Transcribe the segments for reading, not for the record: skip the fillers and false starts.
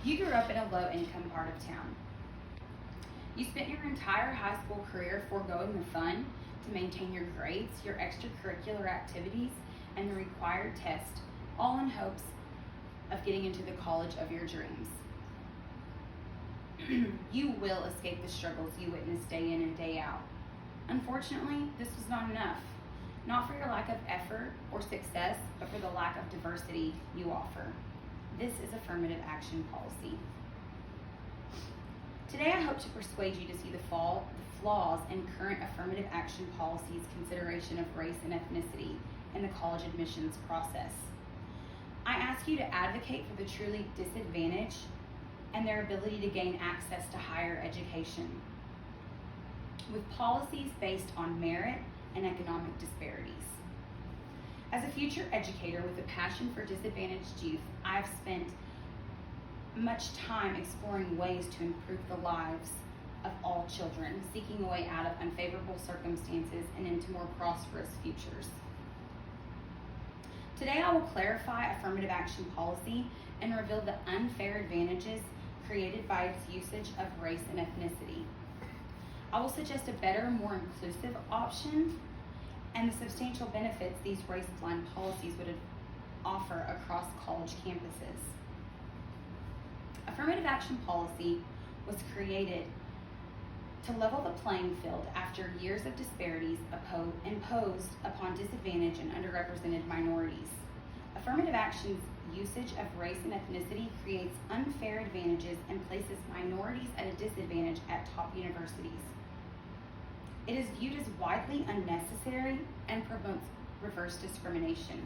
You grew up in a low-income part of town. You spent your entire high school career foregoing the fun to maintain your grades, your extracurricular activities, and the required test, all in hopes of getting into the college of your dreams. You will escape the struggles you witness day in and day out. Unfortunately, this was not enough. Not for your lack of effort or success, but for the lack of diversity you offer. This is affirmative action policy. Today I hope to persuade you to see the flaws in current affirmative action policies' consideration of race and ethnicity in the college admissions process. I ask you to advocate for the truly disadvantaged and their ability to gain access to higher education, with policies based on merit and economic disparities. As a future educator with a passion for disadvantaged youth, I have spent much time exploring ways to improve the lives of all children, seeking a way out of unfavorable circumstances and into more prosperous futures. Today I will clarify affirmative action policy and reveal the unfair advantages created by its usage of race and ethnicity. I will suggest a better, more inclusive option and the substantial benefits these race-blind policies would offer across college campuses. Affirmative action policy was created to level the playing field after years of disparities imposed upon disadvantaged and underrepresented minorities. Affirmative action's usage of race and ethnicity creates unfair advantages and places minorities at a disadvantage at top universities. It is viewed as widely unnecessary and promotes reverse discrimination.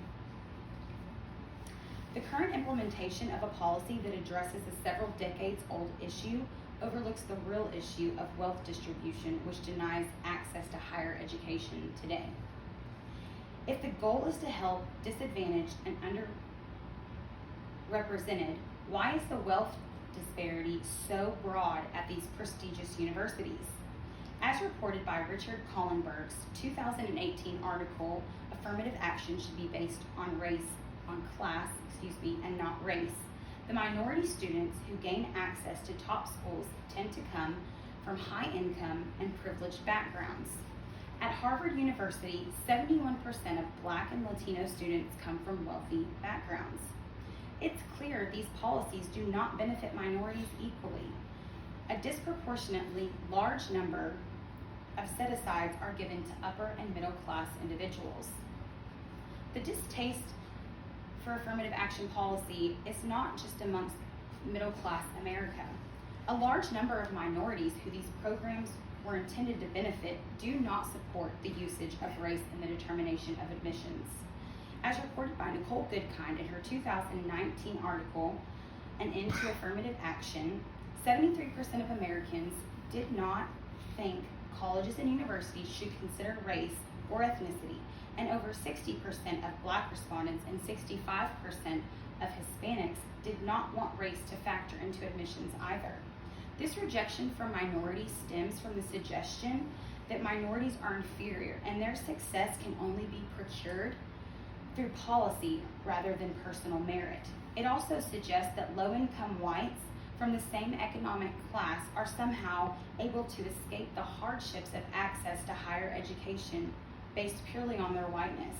The current implementation of a policy that addresses a several decades old issue overlooks the real issue of wealth distribution, which denies access to higher education today. If the goal is to help disadvantaged and underrepresented, why is the wealth disparity so broad at these prestigious universities? As reported by Richard Collenberg's 2018 article, affirmative action should be based on class, and not race. The minority students who gain access to top schools tend to come from high income and privileged backgrounds. At Harvard University, 71% of Black and Latino students come from wealthy backgrounds. It's clear these policies do not benefit minorities equally. A disproportionately large number of set-asides are given to upper and middle class individuals. The distaste for affirmative action policy is not just amongst middle class America. A large number of minorities who these programs were intended to benefit do not support the usage of race in the determination of admissions. As reported by Nicole Goodkind in her 2019 article, An End to Affirmative Action, 73% of Americans did not think colleges and universities should consider race or ethnicity, and over 60% of Black respondents and 65% of Hispanics did not want race to factor into admissions either. This rejection from minorities stems from the suggestion that minorities are inferior and their success can only be procured through policy rather than personal merit. It also suggests that low-income whites from the same economic class are somehow able to escape the hardships of access to higher education based purely on their whiteness.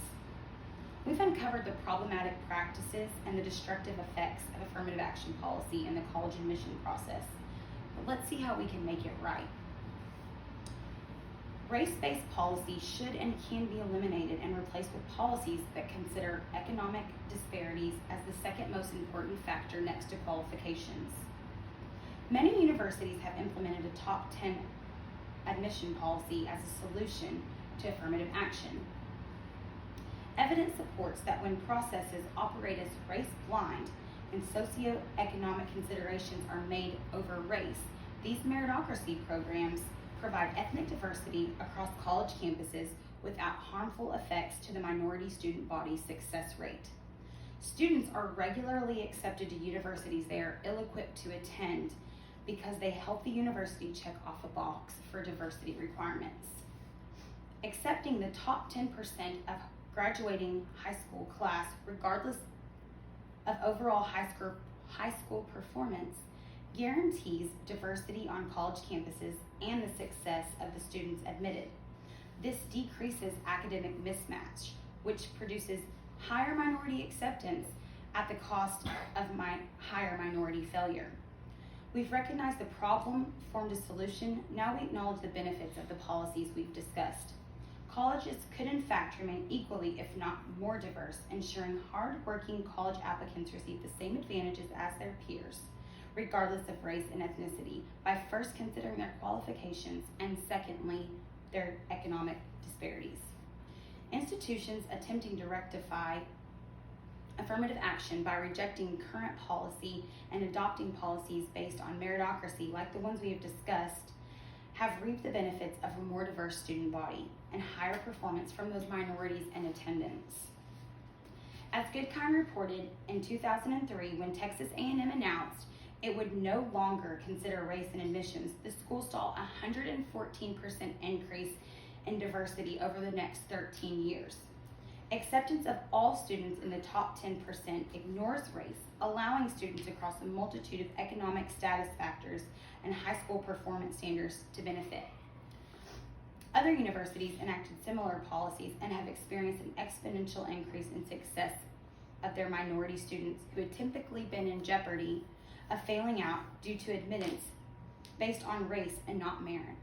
We've uncovered the problematic practices and the destructive effects of affirmative action policy in the college admission process, but let's see how we can make it right. Race-based policy should and can be eliminated and replaced with policies that consider economic disparities as the second most important factor next to qualifications. Many universities have implemented a top 10 admission policy as a solution to affirmative action. Evidence supports that when processes operate as race-blind and socioeconomic considerations are made over race, these meritocracy programs provide ethnic diversity across college campuses without harmful effects to the minority student body's success rate. Students are regularly accepted to universities they are ill-equipped to attend because they help the university check off a box for diversity requirements. Accepting the top 10% of graduating high school class, regardless of overall high high school performance guarantees diversity on college campuses and the success of the students admitted. This decreases academic mismatch, which produces higher minority acceptance at the cost of higher minority failure. We've recognized the problem, formed a solution. Now we acknowledge the benefits of the policies we've discussed. Colleges could in fact remain equally, if not more diverse, ensuring hard-working college applicants receive the same advantages as their peers, regardless of race and ethnicity, by first considering their qualifications and secondly, their economic disparities. Institutions attempting to rectify affirmative action by rejecting current policy and adopting policies based on meritocracy, like the ones we have discussed, have reaped the benefits of a more diverse student body and higher performance from those minorities in attendance. As Goodkind reported in 2003, when Texas A&M announced it would no longer consider race in admissions, the school saw a 114% increase in diversity over the next 13 years. Acceptance of all students in the top 10% ignores race, allowing students across a multitude of economic status factors and high school performance standards to benefit. Other universities enacted similar policies and have experienced an exponential increase in success of their minority students who had typically been in jeopardy of failing out due to admittance based on race and not merit.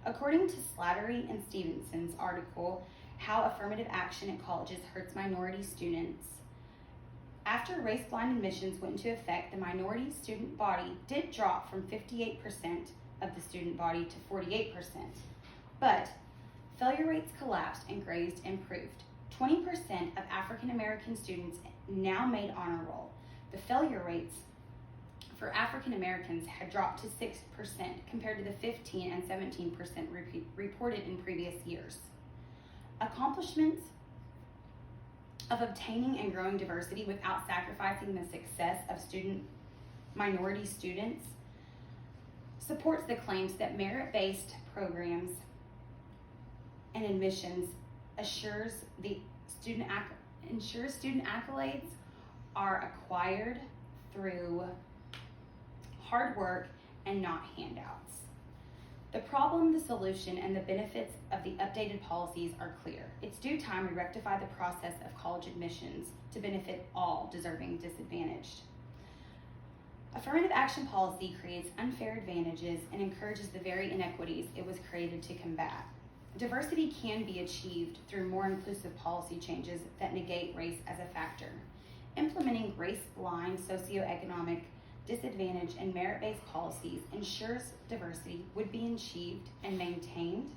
According to Slattery and Stevenson's article, How Affirmative Action at Colleges Hurts Minority Students, after race-blind admissions went into effect, the minority student body did drop from 58% of the student body to 48%, but failure rates collapsed and grades improved. 20% of African American students now made honor roll. The failure rates for African Americans had dropped to 6% compared to the 15 and 17% reported in previous years. Accomplishments of obtaining and growing diversity without sacrificing the success of minority students supports the claims that merit-based programs and admissions ensures student accolades are acquired through hard work and not handouts. The problem, the solution, and the benefits of the updated policies are clear. It's due time we rectify the process of college admissions to benefit all deserving disadvantaged. Affirmative action policy creates unfair advantages and encourages the very inequities it was created to combat. Diversity can be achieved through more inclusive policy changes that negate race as a factor. Implementing race-blind socioeconomic disadvantage and merit-based policies ensures diversity would be achieved and maintained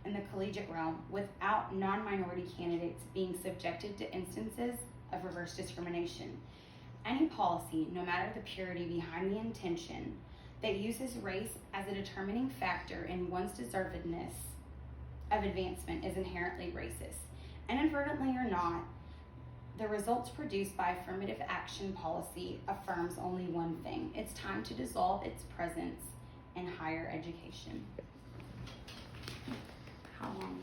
in the collegiate realm without non-minority candidates being subjected to instances of reverse discrimination. Any policy, no matter the purity behind the intention, that uses race as a determining factor in one's deservedness of advancement is inherently racist. Inadvertently or not, the results produced by affirmative action policy affirms only one thing: it's time to dissolve its presence in higher education. How long?